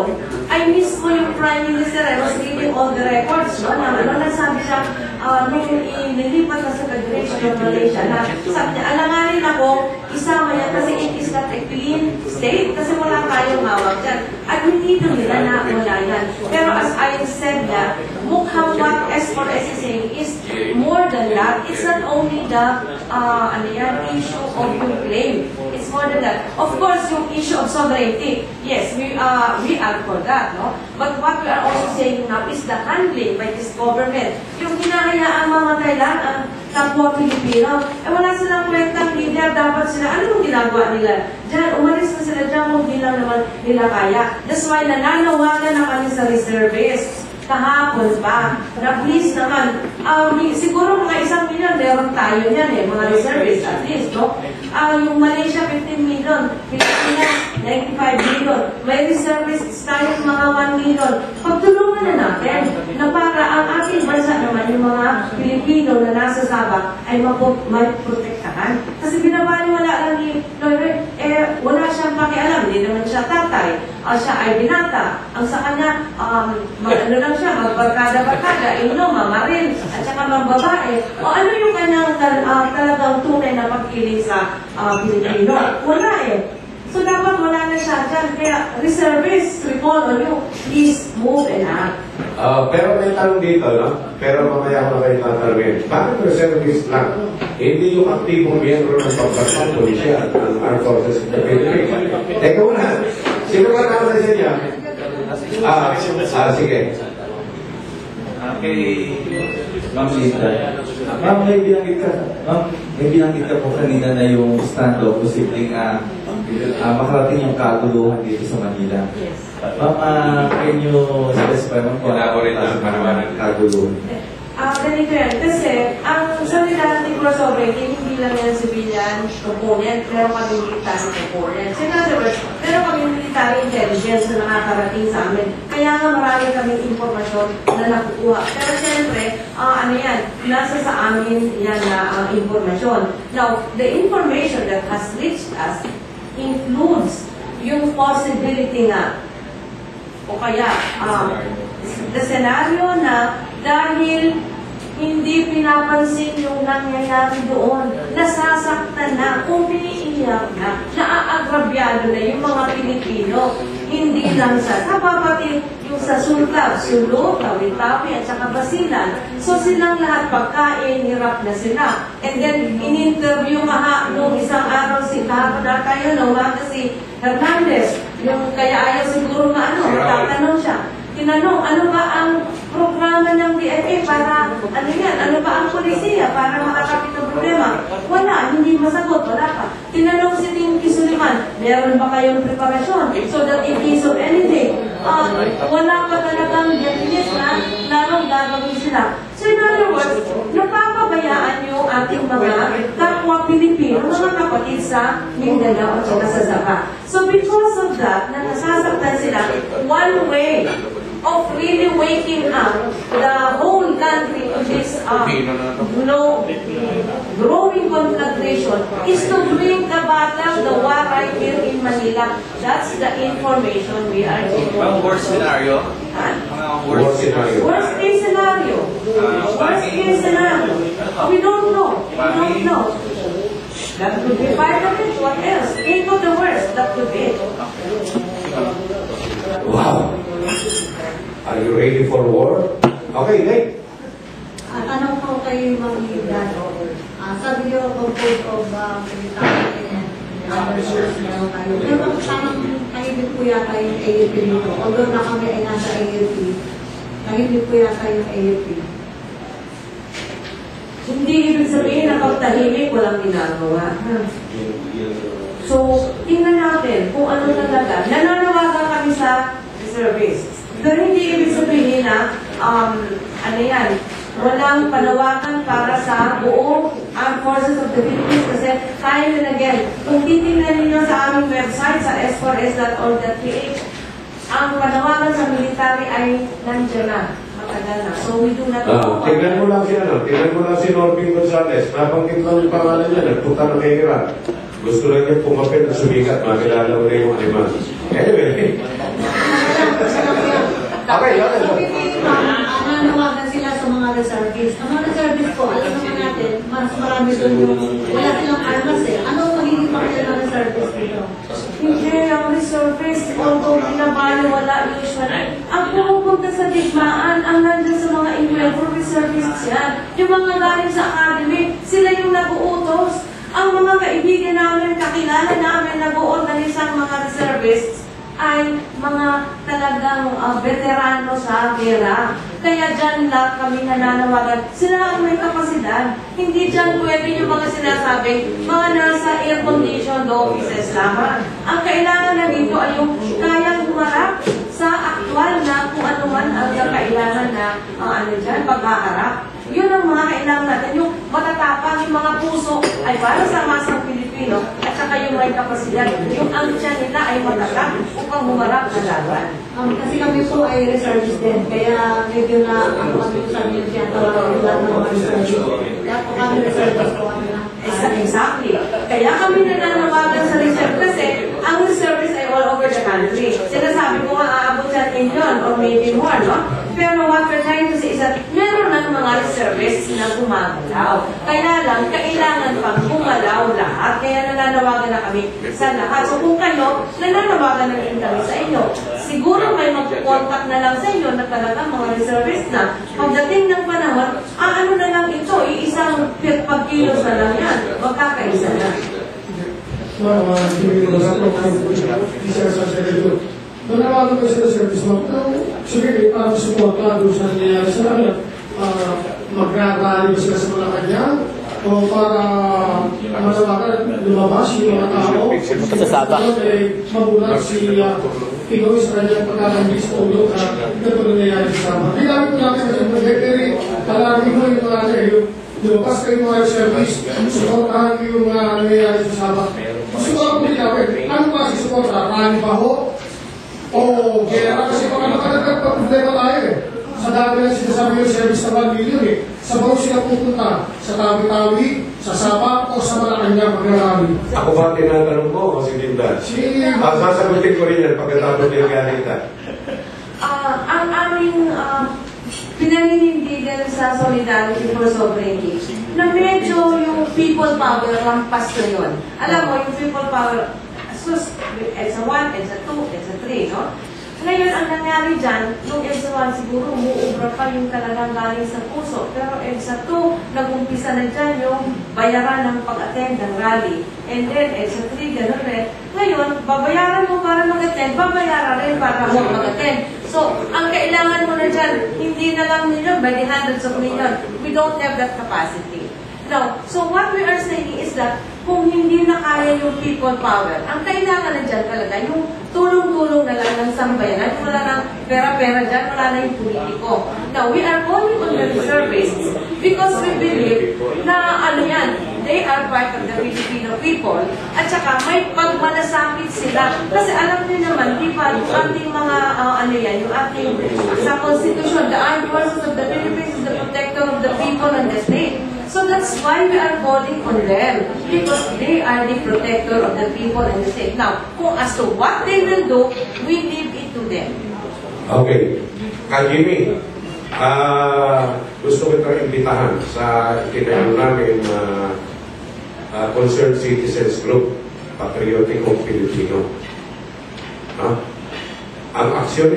doon, ay mismo yung Prime Minister I was reading all the records, no? Nasabi siya, nung inilipat na sa Federation of Malaysia, na sabi niya, alanganin ako, isama yan kasi it is not a clean state, kasi wala tayong hawak dyan. At hindi doon nila na wala yan. Pero as I said na, mukhang what S4S is saying is more than that. It's not only the issue of yung claim. It's more than that. Of course, yung issue of sovereignty, yes, we are for that, no? But what we are also saying now is the handling by this government. Yung hinahayaan mga kailangan, kapwa Pilipino, wala silang kwentang leader, dapat sila, ano yung ginagawa nila? Diyan, umalis na sila dyan kung di lang naman nila kaya. That's why nananawagan na kami sa reservists. Kahapon pa, na please naman, siguro mga 1 million, meron tayo yan mga reservists at least, no? Yung Malaysia, 15 million, Pilipinas, 95 million, may reservists tayo mga 1 million. Pagtulungan na natin, na para ang ating bansa naman, yung mga Pilipino na nasa Sabah, ay maprotektahan. Kasi binabaliwala lang ni Lloyd, wala siyang pakialam, hindi naman siya tatay, siya ay binata. Ang sa kanya, magbarkada-barkada, mamaril, at saka mambabae. O ano yung kanyang talagang tunay na pagkiling sa Pilipino? Wala So dapat wala na siya dyan. Kaya reservists, we call on you, please move and act. Pero may tanong dito, no? Pero mamaya ko na kayo tatanungin. Bakit reservist lang? Hindi yung aktibong miyembro ng pagbansang pulisya ng Armed Forces of the Philippines. Teka muna, sino ba naman sa niya? Sige. Kay Ma'am Linda. Ma'am, may binanggit ka po kanina na yung stand-up posibleng makarating yung kaguluhan dito sa Manila. Yes. Ma'am, can you specify kung elaborate ang kaguluhan? Ganito yan. Kasi, ang solidarity for sovereignty, hindi lang yan civilian component, meron kami military component. So, in other words, meron kami military intelligence na nakakarating sa amin. Kaya nga marami kaming informasyon na nakukuha. Pero siyempre, nasa sa amin yan na informasyon. Now, the information that has reached us includes yung possibility na, o kaya, the scenario na dahil hindi pinapansin yung nangyayari doon, nasasaktan na, umiiyak na, naaagrabyado na yung mga Pilipino. Hindi lang sa pati yung sa Sultab, Sulu, Tawi-Tawi, at saka Basilan. So silang lahat pagkain, hirap na sila. And then, in-interview nung isang araw si si Hernandez, yung kaya ayaw siguro matatanong siya. Tinanong, ano ba ang programa ng DFA para, ano ba ang polisiya para makakapit ng problema? Wala, hindi masagot, wala pa. Tinanong si Tim Kisuliman, meron ba kayong preparasyon? So that in case of anything, wala pa talagang definition na larong gagawin sila. So in other words, napapabayaan yung ating mga kapwa Pilipino, mga kapatid sa Mindanao at sa Sabah. So because of that, na nasasaktan sila, one way of really waking up the whole country to this growing conflagration is to bring the battle, the war right here in Manila. That's the information we are getting. Worst scenario? Worst scenario. Worst case scenario. Worst case scenario. We don't know. We don't know. That could be part of it. What else? Think of the worst. That could be it. Wow. Are you ready for war? Okay, Nick. Tanong ko kay Ma'am Linda. Sabi niyo, composed of military and other sources meron tayo. Pero parang kahit po yata yung AUP dito. Although na kami ay nasa AUP, kahit po yata yung AUP. Hindi ibig sabihin na pagtahimik, walang ginagawa. So, tingnan natin kung ano talaga. Nananawagan kami sa reservists. Pero hindi ibig sabihin na, walang panawagan para sa buong Armed Forces of the Philippines kasi time and again, kung titingnan ninyo sa aming website sa s4s.org.ph, ang panawagan sa military ay nandiyan na, matagal na. So we do not know. Tingnan mo lang si Norbin Gonzales. Nabanggit lang yung pangalan niya, nagpunta na kay Iran. Gusto lang niya pumapit at sumikat, makilala mo na yung animal. Anyway. although binabaliwala usually, ang pumupunta sa digmaan, ang nandun sa mga enrolled reservists yan. Yung mga galing sa academy, sila yung nag-uutos. Ang mga kaibigan namin, kakilala namin, nag-uorganisang mga reservists, ay mga talagang veterano sa gera. Kaya dyan lahat kami nananawagan. Sila ang may kapasidad. Hindi dyan pwede yung mga sinasabing mga nasa air-conditioned offices lamang. Ang kailangan na dito ay yung kayang humarap sa aktual na kung ano man ang kailangan na paghaharap. Yun ang mga kailangan natin. Yung matatapang, yung mga puso ay para sa masang Pilipino at saka yung may kapasidad. Yung ang tiyan nila ay matatap upang humarap na laban. Kasi kami po ay reservist din, kaya medyo na ang kami sa inyo siya tawag lahat ng mga reservist. Kaya po kami reservist po kami na. Exactly. Kaya kami nananawagan sa reserve kasi ang reservists ay all over the country. Sinasabi ko nga aabot sa million or maybe more, no? Pero what we're trying to say is that meron ng mga reservists na gumagalaw. Kaya lang, kailangan pang gumalaw lahat. Kaya nananawagan na kami sa lahat. So kung kayo, nananawagan na rin kami sa inyo. Siguro may mag-contact na lang sa inyo na talagang mga reservists na pagdating ng panahon, ano na lang ito, isang pagkilos na lang yan. Magkakaisa na. Nanawagan ko sila sa service mo. Sige, para suporta doon sa nangyayari sa kanila. Magrarally ba sila sa Malacanang? O para manawagan, lumabas yung mga tao? Mabulat si Pinoy sa kanyang pagkakambi sa ulo na ito nangyayari sa Sabah. Hindi namin po natin kasi mag-veteri. Palagi mo yung mga lumabas kayo mga service. Suportahan yung mga nangyayari sa Sabah. Suportahan mo natin. Ano ba si suporta? Rally ba ho? O, kaya kasi mga nakagagpag-problema tayo eh. Sa dami lang sinasabi yung service na 1 million eh. Sa bawang sila pupunta? Sa Tawi-Tawi, sa Sabah, o sa Malacanang pag-rally? Ako ba tinatanong mo o si Linda? Sasagutin ko rin yan pagkatapos yung ganita. Ang aming pinaninindigan sa Solidarity for Sovereignty na medyo yung people power lampas na yun. Alam mo, yung people power EDSA 1, EDSA 2, EDSA 3, no? Ngayon, ang nangyari dyan, yung EDSA 1 siguro umuubra pa yung talagang galing sa puso. Pero EDSA 2, nag-umpisa na dyan yung bayaran ng pag-attend ng rally. And then, EDSA 3, gano'n rin. Ngayon, babayaran mo para mag-attend, babayaran rin para mo mag-attend. So, ang kailangan mo na dyan, hindi na lang million, by the hundreds of million. We don't have that capacity. Now, so what we are saying is that kung hindi na kaya yung people power, ang kailangan na dyan talaga yung tulong-tulong na lang ng sambayanan. Wala nang pera-pera dyan, wala na yung politiko. Now, we are calling on the reservists because we believe na they are part of the Filipino people at saka may pagmalasakit sila. Kasi alam niyo naman, di ba, yung ating mga, yung ating sa Constitution, the Armed Forces of the Philippines is the protector of the people and the state. So that's why we are calling on them, because they are the protector of the people and the state. Now, kung as to what they will do, we leave it to them. Okay. Kagimi, gusto ko itong imbitahan sa tinayo namin Concerned Citizens Group, Patriotic of Filipino. Ang aksyon